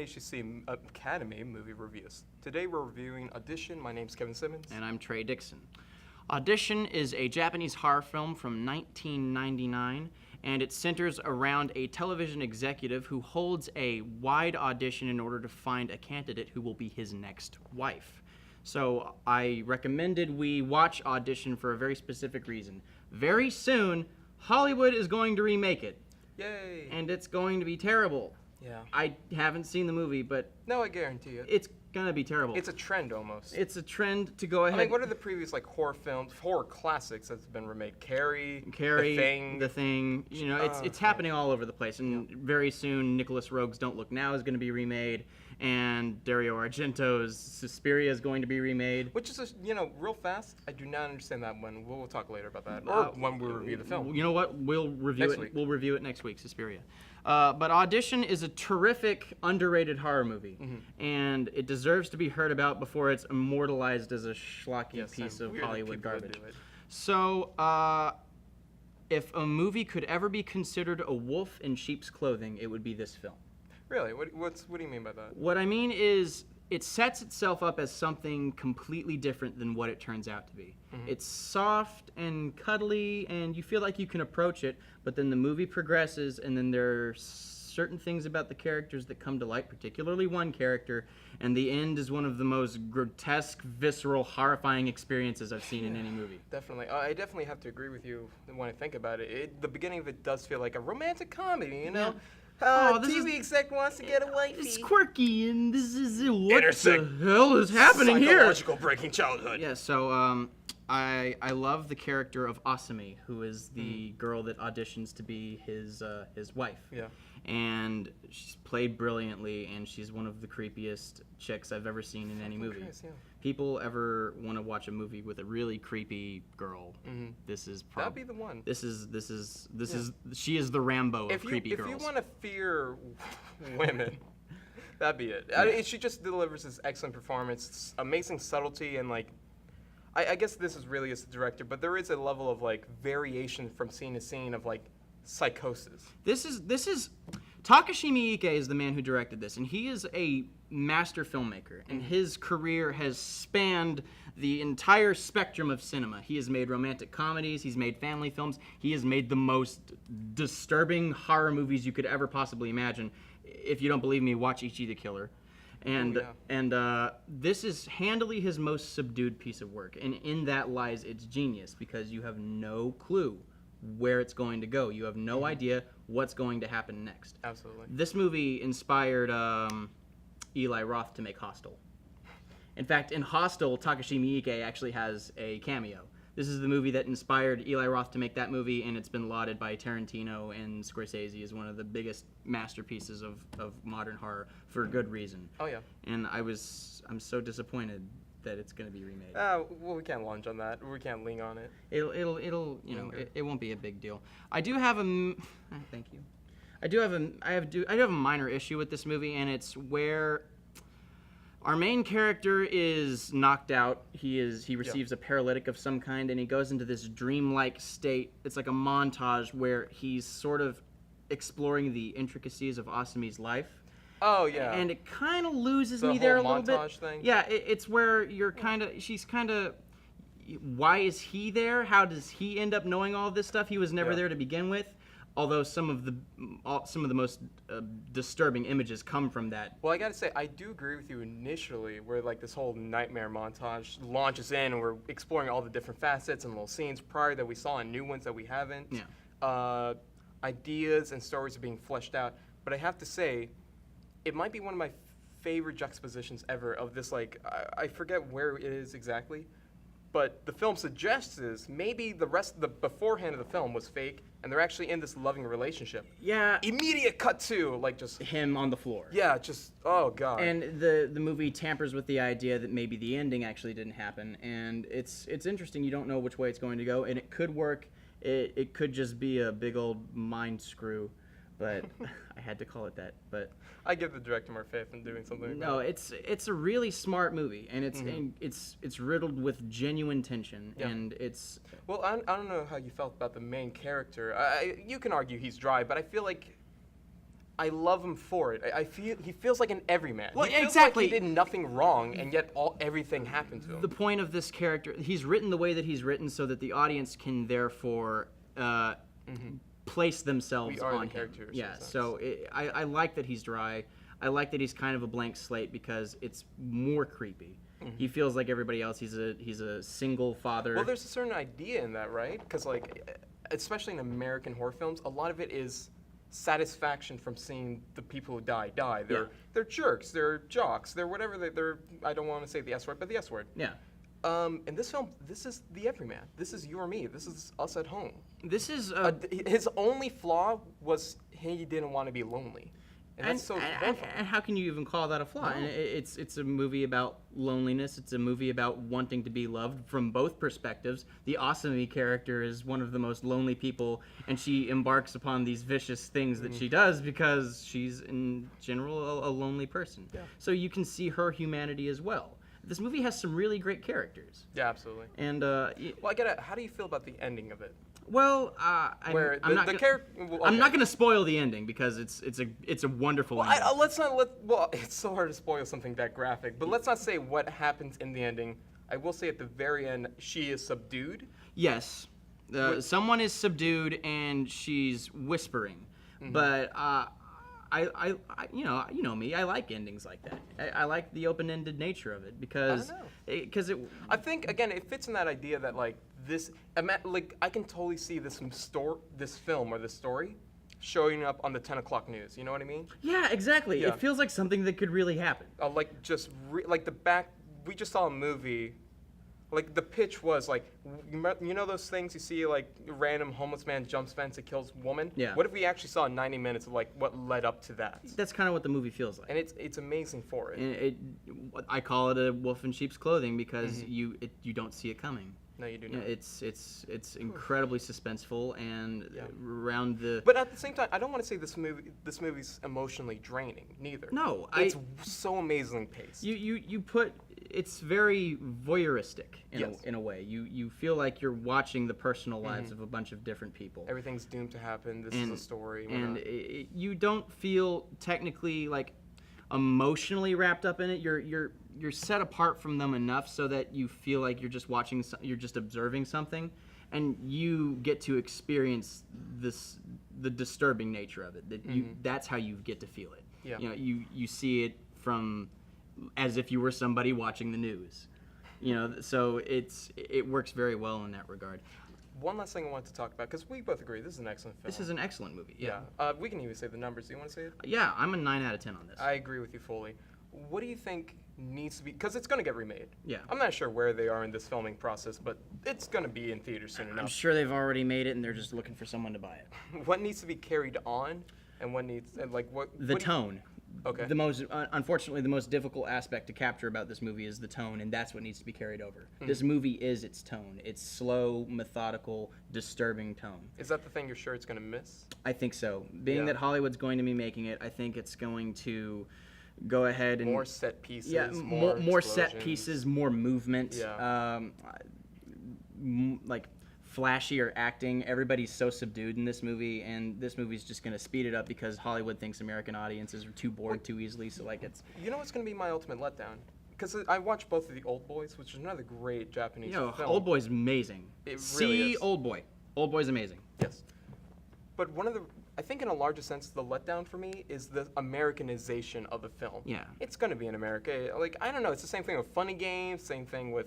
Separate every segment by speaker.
Speaker 1: HCC Academy Movie Reviews. Today we're reviewing Audition. My name's Kevin Simmons.
Speaker 2: And I'm Trey Dixon. Audition is a Japanese horror film from 1999, and it centers around a television executive who holds a wide audition in order to find a candidate who will be his next wife. So I recommended we watch Audition for a very specific reason. Very soon, Hollywood is going to remake it.
Speaker 1: Yay!
Speaker 2: And it's going to be terrible.
Speaker 1: Yeah.
Speaker 2: I haven't seen the movie, but
Speaker 1: No, I guarantee you.
Speaker 2: it's gonna be terrible.
Speaker 1: It's a trend almost.
Speaker 2: It's a trend to go ahead.
Speaker 1: I mean, what are the previous horror films, horror classics that's been remade? Carrie,
Speaker 2: The Thing. You know, it's happening all over the place. And very soon, Nicholas Roeg's Don't Look Now is going to be remade, and Dario Argento's Suspiria is going to be remade.
Speaker 1: Which is, real fast. I do not understand that one. We'll talk later about that, or when we review the film.
Speaker 2: You know what? We'll review
Speaker 1: Next
Speaker 2: it.
Speaker 1: week.
Speaker 2: We'll review it next week. Suspiria. But Audition is a terrific, underrated horror movie, and it deserves to be heard about before it's immortalized as a schlocky piece of Hollywood garbage. So, if a movie could ever be considered a wolf in sheep's clothing, it would be this film.
Speaker 1: Really? What do you mean by that?
Speaker 2: What I mean is, it sets itself up as something completely different than what it turns out to be. It's soft and cuddly, and you feel like you can approach it, but then the movie progresses, and then there are certain things about the characters that come to light, particularly one character, and the end is one of the most grotesque, visceral, horrifying experiences I've seen in any movie.
Speaker 1: Definitely. I definitely have to agree with you when I think about it. The beginning of it does feel like a romantic comedy, you know?
Speaker 2: This
Speaker 1: TV exec wants to get a wifey.
Speaker 2: It's quirky, and this is what
Speaker 1: Intersect
Speaker 2: the hell is happening here?
Speaker 1: Psychological breaking childhood.
Speaker 2: Yeah, so I love the character of Asami, who is the girl that auditions to be his wife.
Speaker 1: Yeah.
Speaker 2: And she's played brilliantly, and she's one of the creepiest chicks I've ever seen in any movie.
Speaker 1: Christ, yeah.
Speaker 2: People ever want to watch a movie with a really creepy girl? This is
Speaker 1: That'd be the one.
Speaker 2: This is she is the Rambo of creepy girls.
Speaker 1: If you want to fear women, that'd be it. I mean, she just delivers this excellent performance, amazing subtlety, and I guess this is really as a director, but there is a level of variation from scene to scene of psychosis.
Speaker 2: This is Takashi Miike is the man who directed this, and he is a master filmmaker, and his career has spanned the entire spectrum of cinema. He has made romantic comedies, he's made family films, he has made the most disturbing horror movies you could ever possibly imagine. If you don't believe me, watch Ichi the Killer. And this is handily his most subdued piece of work, and in that lies its genius, because you have no clue where it's going to go. You have no idea what's going to happen next.
Speaker 1: Absolutely.
Speaker 2: This movie inspired Eli Roth to make Hostel. In fact, in Hostel, Takashi Miike actually has a cameo. This is the movie that inspired Eli Roth to make that movie, and it's been lauded by Tarantino and Scorsese as one of the biggest masterpieces of modern horror for good reason.
Speaker 1: Oh yeah.
Speaker 2: And I'm so disappointed that it's going to be remade.
Speaker 1: Well, we can't launch on that. We can't lean on it.
Speaker 2: It'll it won't be a big deal. I do have a thank you. I do have a minor issue with this movie, and it's where our main character is knocked out. He receives a paralytic of some kind, and he goes into this dreamlike state. It's like a montage where he's sort of exploring the intricacies of Asami's life.
Speaker 1: Oh yeah.
Speaker 2: And it kind of loses
Speaker 1: the
Speaker 2: me there a
Speaker 1: whole
Speaker 2: little bit.
Speaker 1: montage thing?
Speaker 2: Yeah, it's where she's kind of, why is he there? How does he end up knowing all this stuff? He was never there to begin with. Although some of the most disturbing images come from that.
Speaker 1: Well, I gotta say, I do agree with you initially, where this whole nightmare montage launches in, and we're exploring all the different facets and little scenes prior that we saw and new ones that we haven't.
Speaker 2: Yeah.
Speaker 1: Ideas and stories are being fleshed out, but I have to say, it might be one of my favorite juxtapositions ever of this, I forget where it is exactly, but the film suggests is maybe the rest of the beforehand of the film was fake, and they're actually in this loving relationship.
Speaker 2: Yeah.
Speaker 1: Immediate cut to, just...
Speaker 2: him on the floor.
Speaker 1: Yeah, just, oh, God.
Speaker 2: And the movie tampers with the idea that maybe the ending actually didn't happen, and it's interesting. You don't know which way it's going to go, and it could work. It could just be a big old mind screw. But I had to call it that. But
Speaker 1: I give the director more faith in doing something.
Speaker 2: No, it's a really smart movie, and it's riddled with genuine tension, and it's.
Speaker 1: Well, I don't know how you felt about the main character. You can argue he's dry, but I feel like I love him for it. I feel he feels like an everyman.
Speaker 2: Well,
Speaker 1: he feels
Speaker 2: exactly.
Speaker 1: like he did nothing wrong, and yet everything happened to him.
Speaker 2: The point of this character, he's written the way that he's written so that the audience can therefore place themselves
Speaker 1: We are
Speaker 2: on
Speaker 1: the
Speaker 2: him.
Speaker 1: characters,
Speaker 2: Yeah,
Speaker 1: in a sense.
Speaker 2: so I like that he's dry. I like that he's kind of a blank slate because it's more creepy. He feels like everybody else. He's a single father.
Speaker 1: Well, there's a certain idea in that, right? Because, like, especially in American horror films, a lot of it is satisfaction from seeing the people who die. They're jerks, they're jocks, they're whatever they're. I don't want to say the S word, but the S word.
Speaker 2: Yeah.
Speaker 1: In this film, this is the everyman. This is you or me. This is us at home.
Speaker 2: This is
Speaker 1: His only flaw was he didn't want to be lonely. And that's so wonderful.
Speaker 2: and how can you even call that a flaw?
Speaker 1: No.
Speaker 2: And it's a movie about loneliness. It's a movie about wanting to be loved from both perspectives. The Asami character is one of the most lonely people, and she embarks upon these vicious things that she does because she's in general a lonely person.
Speaker 1: Yeah.
Speaker 2: So you can see her humanity as well. This movie has some really great characters.
Speaker 1: Yeah, absolutely.
Speaker 2: And
Speaker 1: Well, how do you feel about the ending of it?
Speaker 2: well,
Speaker 1: Where
Speaker 2: I'm not
Speaker 1: the
Speaker 2: gonna-
Speaker 1: character.
Speaker 2: I'm not going to spoil the ending because it's a wonderful
Speaker 1: Well,
Speaker 2: ending.
Speaker 1: let's not let. Well, it's so hard to spoil something that graphic, but let's not say what happens in the ending. I will say at the very end, she is subdued.
Speaker 2: Yes, someone is subdued and she's whispering, but you know me. I like endings like that. I like the open-ended nature of it because it.
Speaker 1: I think again, it fits in that idea that like this, like I can totally see this film or this story showing up on the 10 o'clock news. You know what I mean?
Speaker 2: Yeah, exactly.
Speaker 1: Yeah.
Speaker 2: It feels like something that could really happen.
Speaker 1: Like just like the back. We just saw a movie. Like the pitch was like, you know those things you see like random homeless man jumps fence and kills woman.
Speaker 2: Yeah.
Speaker 1: What if we actually saw 90 minutes of like what led up to that?
Speaker 2: That's kind of what the movie feels like.
Speaker 1: And it's amazing for it.
Speaker 2: And I call it a wolf in sheep's clothing because you don't see it coming.
Speaker 1: No, you do
Speaker 2: Yeah,
Speaker 1: not.
Speaker 2: it's incredibly suspenseful and
Speaker 1: Yeah.
Speaker 2: around the.
Speaker 1: But at the same time, I don't want to say this movie's emotionally draining neither.
Speaker 2: No,
Speaker 1: it's so amazingly paced.
Speaker 2: You put it's very voyeuristic
Speaker 1: Yes.
Speaker 2: in a way. You feel like you're watching the personal lives of a bunch of different people.
Speaker 1: Everything's doomed to happen. This is a story.
Speaker 2: And you don't feel technically like emotionally wrapped up in it. You're set apart from them enough so that you feel like you're just watching, you're just observing something, and you get to experience the disturbing nature of it. That's how you get to feel it.
Speaker 1: Yeah.
Speaker 2: You know, you see it from as if you were somebody watching the news. You know, so it works very well in that regard.
Speaker 1: One last thing I wanted to talk about, because we both agree this is an excellent film.
Speaker 2: This is an excellent movie.
Speaker 1: Yeah. We can even say the numbers. Do you want to say it?
Speaker 2: Yeah, I'm a 9 out of 10 on this.
Speaker 1: I agree with you fully. What do you think needs to be, because it's going to get remade.
Speaker 2: Yeah.
Speaker 1: I'm not sure where they are in this filming process, but it's going to be in theaters soon
Speaker 2: I'm
Speaker 1: enough.
Speaker 2: sure they've already made it and they're just looking for someone to buy it.
Speaker 1: What needs to be carried on, and what needs, and like what?
Speaker 2: The
Speaker 1: what do you-
Speaker 2: tone.
Speaker 1: Okay.
Speaker 2: The most, unfortunately, the most difficult aspect to capture about this movie is the tone, and that's what needs to be carried over. This movie is its tone. It's slow, methodical, disturbing tone.
Speaker 1: Is that the thing you're sure it's going to miss?
Speaker 2: I think so. Being
Speaker 1: Yeah.
Speaker 2: that Hollywood's going to be making it, I think it's going to go ahead and
Speaker 1: More set pieces.
Speaker 2: yeah, more set
Speaker 1: explosions.
Speaker 2: pieces, more movement.
Speaker 1: Yeah.
Speaker 2: Like flashier acting. Everybody's so subdued in this movie, and this movie's just going to speed it up because Hollywood thinks American audiences are too bored too easily. So like it's
Speaker 1: You know what's going to be my ultimate letdown? Because I watched both of the Old Boys, which is another great Japanese film.
Speaker 2: Old Boy's amazing.
Speaker 1: It
Speaker 2: See
Speaker 1: really is.
Speaker 2: Old Boy. Old Boy's amazing.
Speaker 1: Yes. But one of the, I think in a larger sense, the letdown for me is the Americanization of the film.
Speaker 2: Yeah.
Speaker 1: It's going to be in America. Like, I don't know. It's the same thing with Funny Games, same thing with...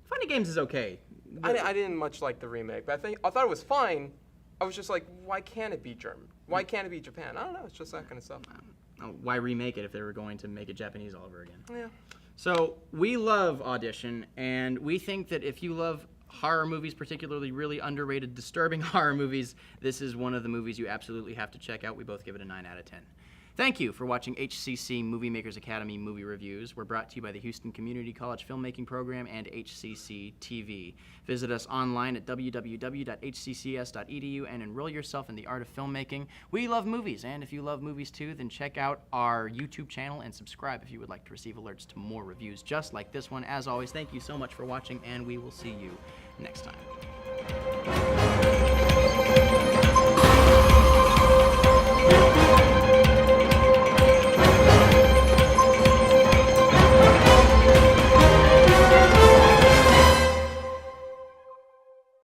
Speaker 2: Funny Games is okay.
Speaker 1: I didn't much like the remake, but I thought it was fine. I was just like, why can't it be German? Why can't it be Japan? I don't know. It's just that kind of stuff.
Speaker 2: Why remake it if they were going to make it Japanese all over again?
Speaker 1: Yeah.
Speaker 2: So we love Audition, and we think that if you love horror movies, particularly really underrated, disturbing horror movies, this is one of the movies you absolutely have to check out. We both give it a 9 out of 10. Thank you for watching HCC MovieMakers Academy movie reviews. We're brought to you by the Houston Community College Filmmaking Program and HCC TV. Visit us online at www.hccs.edu and enroll yourself in the art of filmmaking. We love movies, and if you love movies too, then check out our YouTube channel and subscribe if you would like to receive alerts to more reviews just like this one. As always, thank you so much for watching, and we will see you next time.